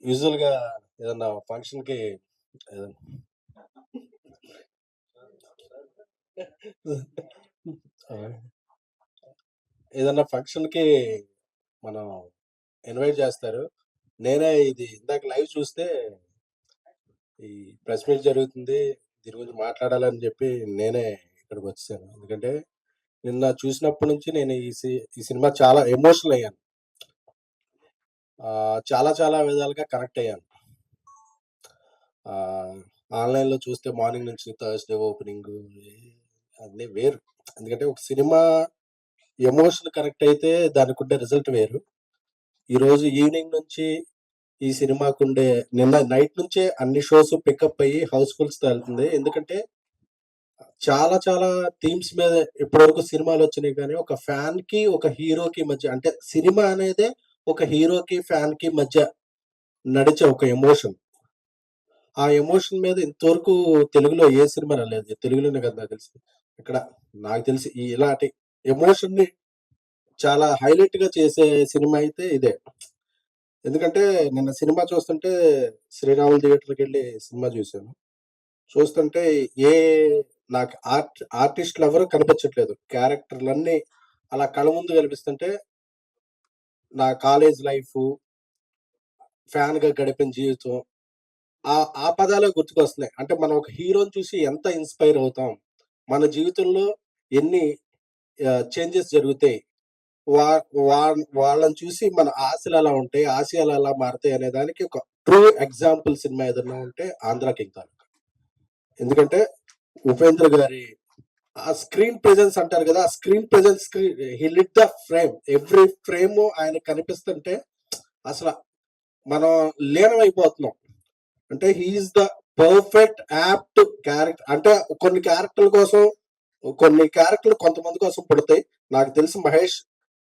యూజువల్‌గా ఏదన్నా ఫంక్షన్‌కి ఏదన్నా ఏదన్నా ఫంక్షన్‌కి మనం ఇన్వైట్ జేస్తారు. నేనే ఇది ఇందాక లైవ్ చూస్తే ఈ ప్రెస్ మీట్ జరుగుతుంది. దీని గురించి మాట్లాడాలని జెప్పి నేనే ఇక్కడికొచ్చేసాను. ఎందుకంటే నిన్న చూసినప్పటి నుంచి నేను ఈ సినిమా చాలా ఎమోషనల్ అయ్యాను. చాలా చాలా విధాలుగా కనెక్ట్ అయ్యాను. ఆహ్, ఆన్‌లైన్‌లో చూస్తే మార్నింగ్ నుంచి థర్స్‌డే ఓపెనింగు అన్నీ వేరు. ఎందుకంటే ఒక సినిమా ఎమోషన్ కనెక్ట్ అయితే దానికుండే రిజల్ట్ వేరు. ఈరోజు ఈవినింగ్ నుంచి ఈ సినిమాకుండే నిన్న నైట్ నుంచే అన్ని షోస్ పికప్ అయ్యి హౌస్‌ఫుల్స్‌తో ఎళ్తుంది. ఎందుకంటే చాలా చాలా థీమ్స్ మీద ఇప్పటివరకు సినిమాలొచ్చినాయి గానీ, ఒక ఫ్యాన్‌కి, ఒక హీరోకి మధ్య అంటే సినిమా అనేదే ఒక హీరోకి, ఫ్యాన్‌కి మధ్య నడిచే ఒక ఎమోషన్. ఆ ఎమోషన్ మీద ఇంతవరకు తెలుగులో ఏ సినిమా రాలేదు. తెలుగులోనే కదా నాకు తెలిసి. ఇక్కడ నాకు తెలిసి ఇలాంటి ఎమోషన్‌ని చాలా హైలైట్‌గా చేసే సినిమా అయితే ఇదే. ఎందుకంటే నిన్న సినిమా చూస్తుంటే శ్రీరాములు థియేటర్‌కెళ్ళి సినిమా చూసాను. చూస్తుంటే ఏ నాకు ఆర్టిస్ట్‌లెవరు కనిపించట్లేదు. క్యారెక్టర్‌లన్నీ అలా కళ్ళ ముందు కనిపిస్తుంటే నా కాలేజ్ లైఫు, ఫ్యాన్‌గా గడిపిన జీవితం ఆ పదాలే గుర్తుకొస్తున్నాయి. అంటే మనం ఒక హీరోని చూసి ఎంత ఇన్‌స్పైర్ అవుతాం. మన జీవితంలో ఎన్ని చేంజెస్ జరుగుతాయి. వా వా వాళ్ళని చూసి మన ఆశలెలా ఉంటాయి, ఆశయాలెలా మారతాయి అనే దానికి ఒక ట్రూ ఎగ్జాంపుల్ సినిమా ఏదన్నా ఉంటే 'ఆంధ్ర కింగ్' తాలూకా. ఎందుకంటే ఉపేంద్ర గారి ఆ స్క్రీన్ ప్రెజెన్స్ అంటారు గదా! ఆ స్క్రీన్ ప్రెజెన్స్‌కి he lit the frame. Every frame ఆయన కనిపిస్తుంటే అసల మనం లీనమైపోతున్నాం. అంటే he is the perfect apt character. అంటే కొన్ని క్యారెక్టర్‌లు కొంతమంది కోసం పుడతాయి. నాకు తెలిసి మహేష్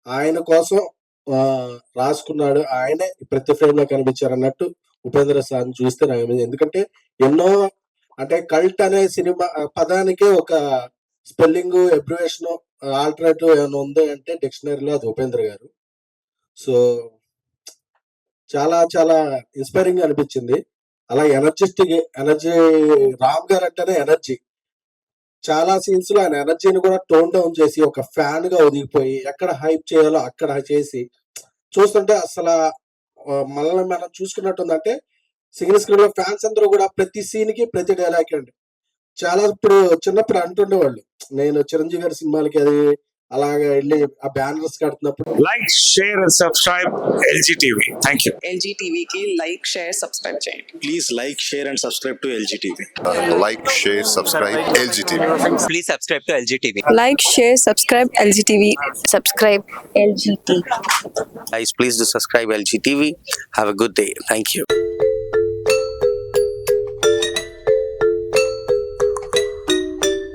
ఆయన కోసం రాసుకున్నాడు. ఆయనే ప్రతి ఫ్రేమ్‌లో కనిపించారన్నట్టు ఉపేంద్ర సార్‌ని చూస్తే ఎందుకంటే ఎన్నో అంటే కల్ట్ అనే సినిమా పదానికే ఒక స్పెల్లింగు, అబ్రివియేషను, ఆల్టర్‌నేటివ్ ఏమైనా ఉంది అంటే డిక్షనరీలో అది ఉపేంద్ర గారు. సో, చాలా చాలా ఇన్‌స్పైరింగ్‌గా అనిపించింది. అలా ఎనర్జీ రామ్ గారంటేనే ఎనర్జీ. చాలా సీన్స్‌లో ఆయన ఎనర్జీని కూడా టోన్ డౌన్ చేసి ఒక ఫ్యాన్‌గా ఒదిగిపోయి ఎక్కడ హైప్ చేయాలో అక్కడ చేసి చూస్తుంటే అసల మనల్ని మనం చూసుకున్నట్టుందంటే సింగిల్ స్క్రీన్‌లో ఫ్యాన్స్ అందరూ గూడా ప్రతి సీన్‌కి, ప్రతి డైలాగ్‌కి అండి. చాలా ఇప్పుడు చిన్నప్పుడు అంటుండేవాళ్ళు. నేను 'చిరంజీవి' గారి సినిమాలకి అది అలాగా ఎళ్లి ఆ బ్యానర్స్ కడుతున్నప్పుడు like, share and subscribe LG TV. Thank you. LG TV की लाइक शेयर सब्सक्राइब చేయండి. Please like, share and subscribe to LG TV. Like, share, subscribe LG TV. Please subscribe to LG TV. Like share subscribe LG TV. Subscribe LG TV. Guys, please do subscribe LG TV. Have a good day. Thank you.